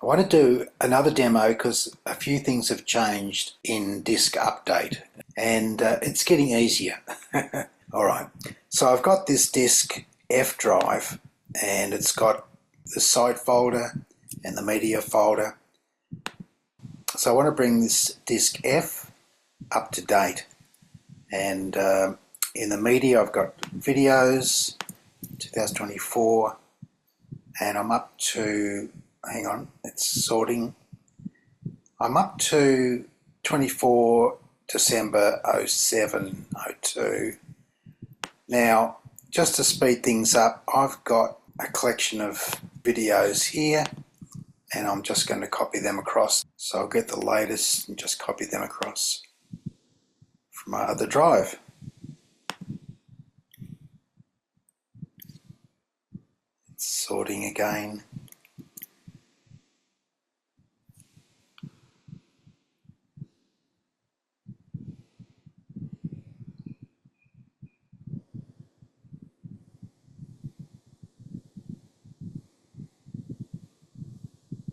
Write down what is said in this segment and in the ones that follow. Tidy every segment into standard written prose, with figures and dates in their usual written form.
I want to do another demo because a few things have changed in Disk Update and it's getting easier. Alright, so I've got this Disk F drive and it's got the site folder and the media folder. So I want to bring this Disk F up to date, and in the media I've got videos 2024 and I'm up to, hang on, it's sorting, I'm up to 24 December 07 02. Now just to speed things up, I've got a collection of videos here and I'm just going to copy them across. So I'll get the latest and just copy them across from my other drive. It's sorting again.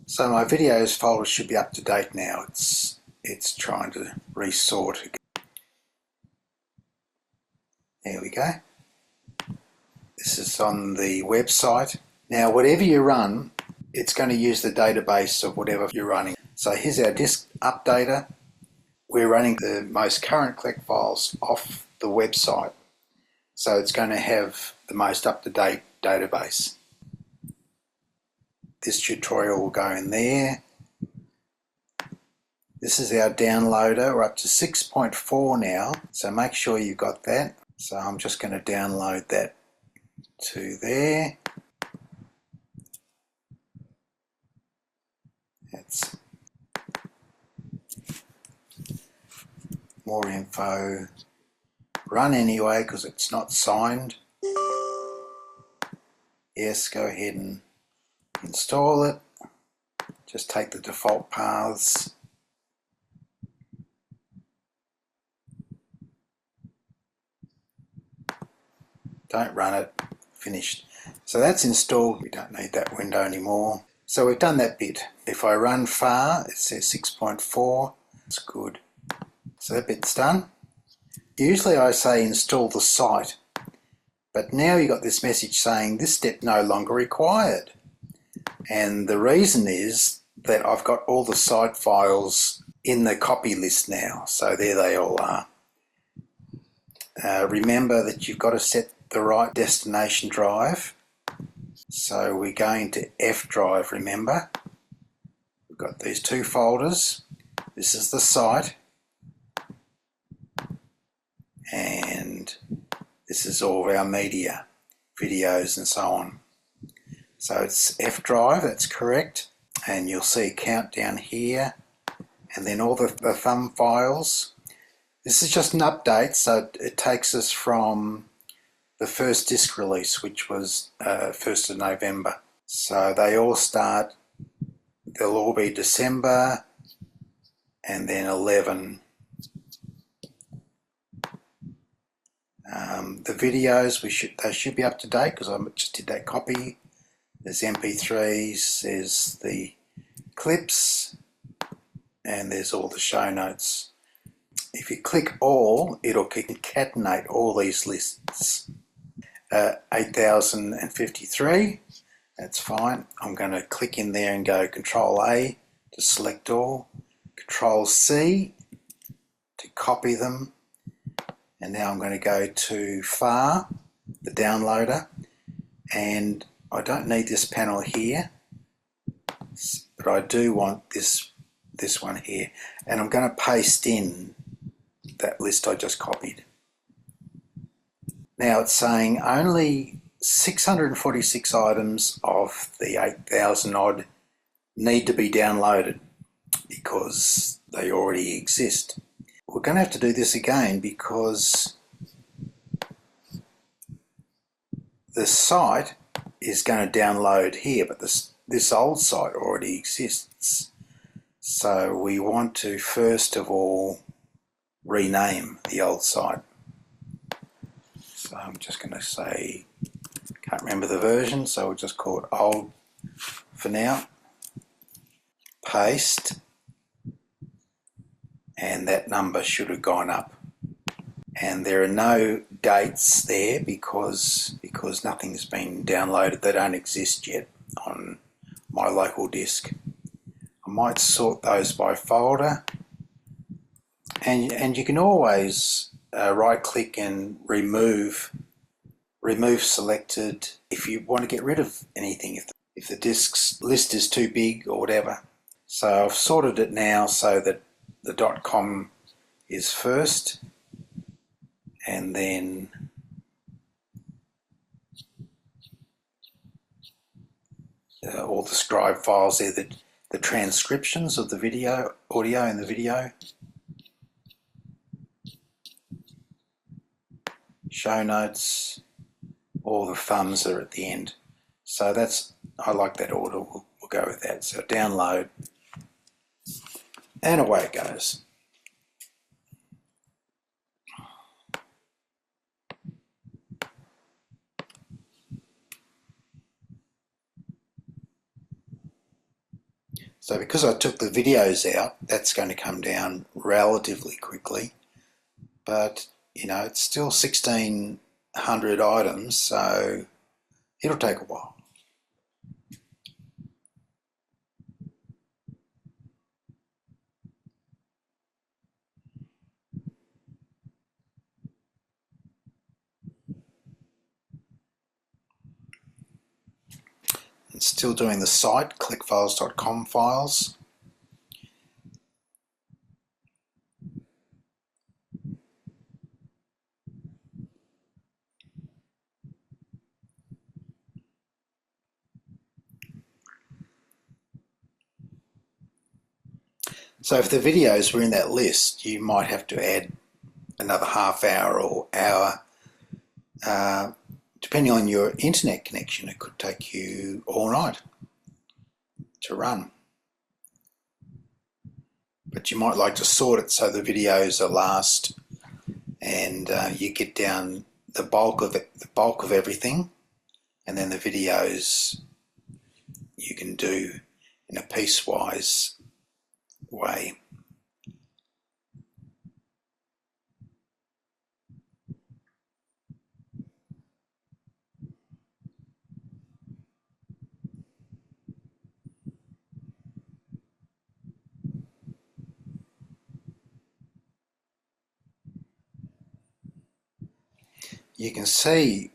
So my videos folder should be up to date now. It's trying to resort again. There we go. This is on the website. Now whatever you run, it's going to use the database of whatever you're running. So here's our disk updater. We're running the most current Kleck files off the website. So it's going to have the most up-to-date database. This tutorial will go in there. This is our downloader. We're up to 6.4 now, so make sure you've got that. So I'm just going to download that to there. That's more info. Run anyway because it's not signed. Yes, go ahead and install it. Just take the default paths. Don't run it. Finished. So that's installed. We don't need that window anymore. So we've done that bit. If I run far, it says 6.4. It's good. So that bit's done. Usually I say install the site, but now you got this message saying this step no longer required. And the reason is that I've got all the site files in the copy list now. So there they all are. Remember that you've got to set the right destination drive. So we're going to F drive, remember. We've got these two folders. This is the site. And this is all of our media, videos and so on. So it's F drive, that's correct. And you'll see a countdown here. And then all the thumb files. This is just an update, so it takes us from the first disk release, which was 1st of November. So they all start, they'll all be December and then 11. The videos, they should be up to date because I just did that copy. There's MP3s, there's the clips, and there's all the show notes. If you click all, it'll concatenate all these lists. 8053, that's fine. I'm going to click in there and go Control A to select all, Control C to copy them, and now I'm going to go to FAR, the downloader, and I don't need this panel here, but I do want this one here, and I'm going to paste in that list I just copied. Now it's saying only 646 items of the 8,000 odd need to be downloaded because they already exist. We're going to have to do this again because the site is going to download here, but this old site already exists. So we want to first of all rename the old site. So I'm just going to say, can't remember the version, so we'll just call it old for now. paste, and that number should have gone up. And there are no dates there because nothing's been downloaded. They don't exist yet on my local disk. I might sort those by folder, and you can always right click and remove selected if you want to get rid of anything, if the disk's list is too big or whatever. So I've sorted it now so that the .com is first, and then all the scribe files there, the transcriptions of the video, audio in the video, show notes, all the thumbs are at the end. So I like that order, we'll go with that. So download, and away it goes. So because I took the videos out, that's going to come down relatively quickly, but you know, it's still 1600 items, so it'll take a while. And still doing the site, kleckfiles.com files. So if the videos were in that list, you might have to add another half hour or hour. Depending on your internet connection, it could take you all night to run. But you might like to sort it so the videos are last, and you get down the bulk of it, the bulk of everything, and then the videos you can do in a piecewise way. You can see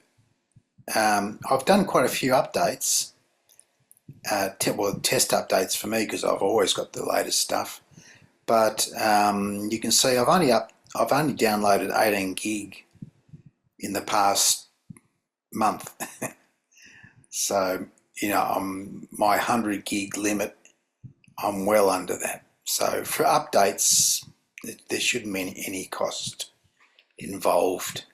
I've done quite a few updates, test updates for me because I've always got the latest stuff. But you can see I've only downloaded 18 gig in the past month. So you know, my 100 gig limit, I'm well under that. So for updates, there shouldn't be any cost involved.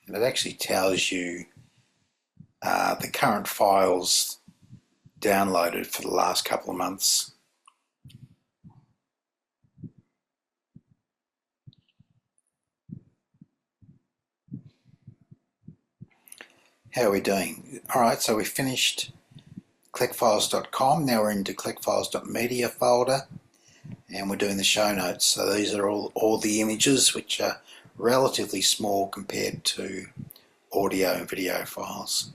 And it actually tells you the current files downloaded for the last couple of months. How are we doing? All right, so we finished kleckfiles.com. Now we're into kleckfiles.media folder, and we're doing the show notes. So these are all the images, which are relatively small compared to audio and video files.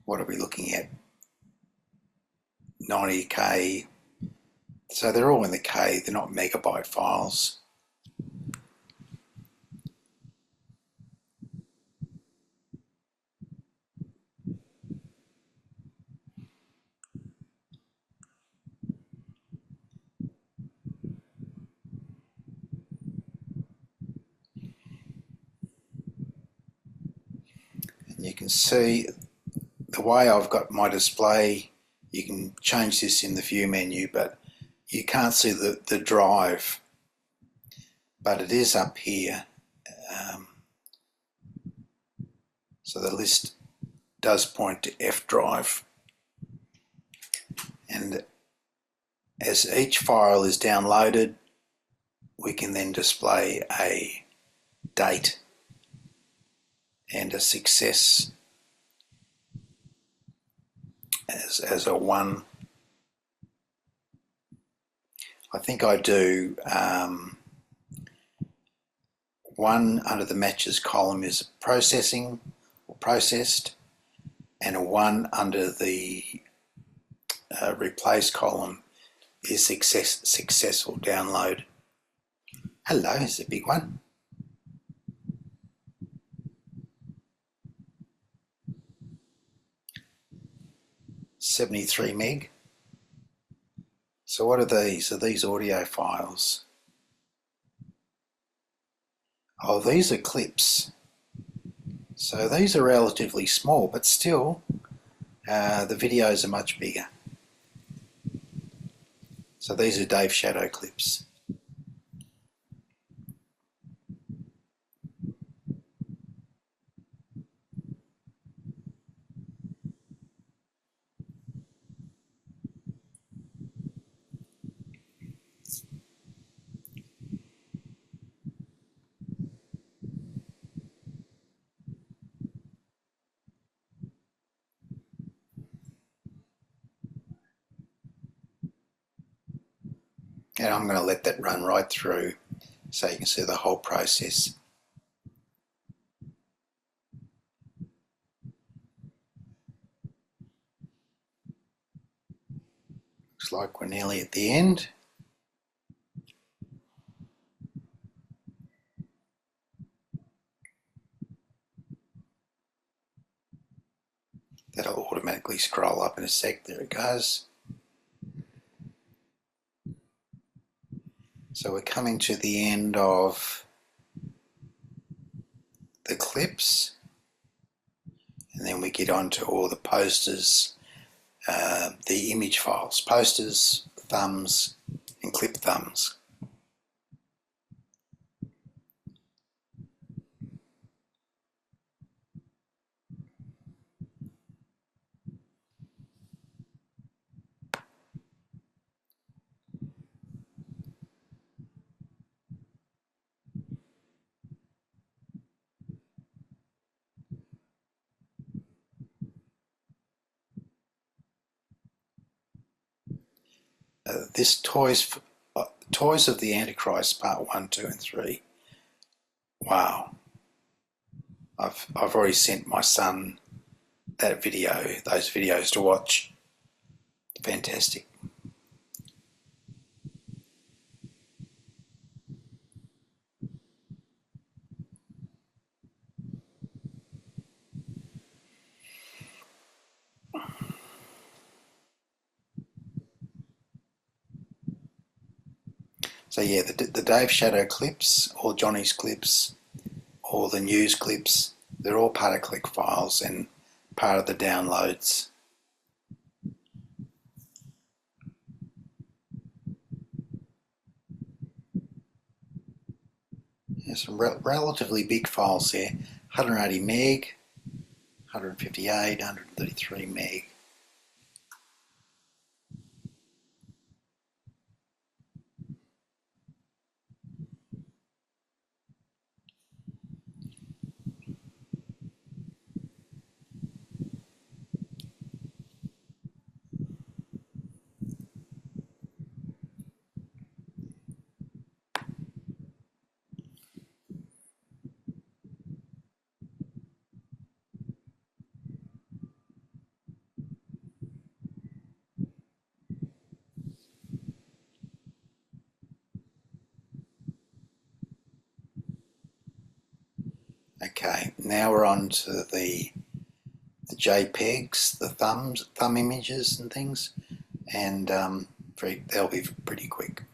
What are we looking at? 90K. So they're all in the K, they're not megabyte files. And you can see the way I've got my display, you can change this in the view menu, but you can't see the drive, but it is up here. So the list does point to F drive. And as each file is downloaded, we can then display a date and a success as a 1. I think I do 1 under the matches column is processing or processed, and a 1 under the replace column is successful download. Hello, it's a big one. .73 meg. So what are these? Are these audio files? Oh, these are clips. So these are relatively small, but still the videos are much bigger. So these are Dave Shadow clips. And I'm going to let that run right through so you can see the whole process. Looks like we're nearly at the end. That'll automatically scroll up in a sec. There it goes. So we're coming to the end of the clips, and then we get on to all the posters, the image files, posters, thumbs, and clip thumbs. This Toys of the Antichrist Part 1, 2 and 3. Wow. I've already sent my son that video, those videos to watch. Fantastic. So yeah, the Dave Shadow clips, or Johnny's clips, or the news clips, they're all part of Kleck files and part of the downloads. There's some relatively big files there, 180 meg, 158, 133 meg. Okay, now we're on to the JPEGs, the thumb images and things, and they'll be pretty quick.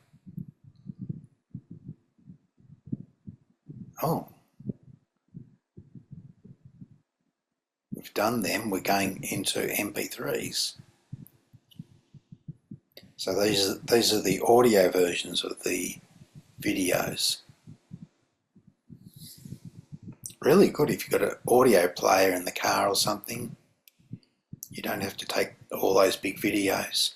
Oh, we've done them. We're going into MP3s. So these are the audio versions of the videos. Really good if you've got an audio player in the car or something. You don't have to take all those big videos.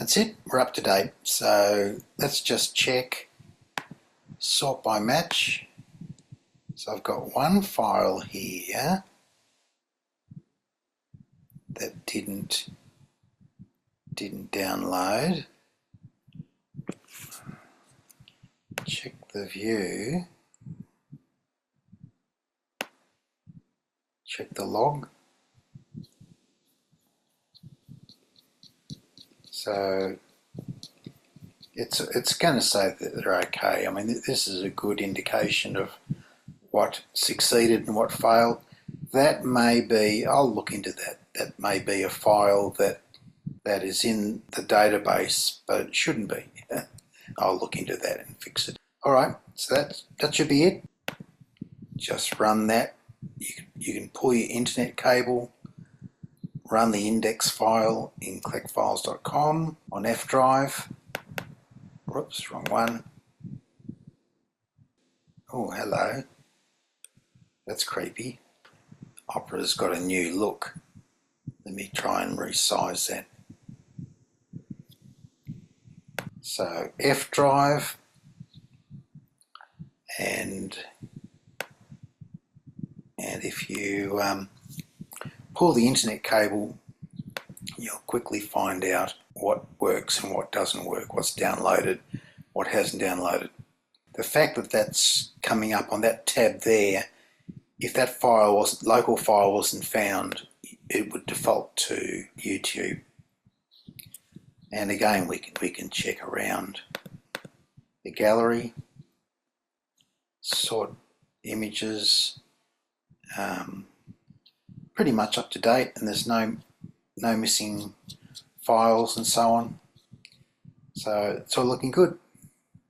that's it, we're up to date. So let's just check sort by match. So I've got one file here that didn't download. Check the view, check the log. So it's going to say that they're okay. I mean, this is a good indication of what succeeded and what failed. That may be, I'll look into that. That may be a file that is in the database, but it shouldn't be. I'll look into that and fix it. All right, so that should be it. Just run that. You can pull your internet cable, run the index file in kleckfiles.com on F drive. Whoops, wrong one. Oh, hello. That's creepy. Opera's got a new look. Let me try and resize that. So F drive, and if you pull the internet cable, you'll quickly find out what works and what doesn't work, what's downloaded, what hasn't downloaded. The fact that that's coming up on that tab there, if that local file wasn't found, it would default to YouTube. And again, we can check around the gallery, sort images, pretty much up to date, and there's no missing files and so on. So it's all looking good.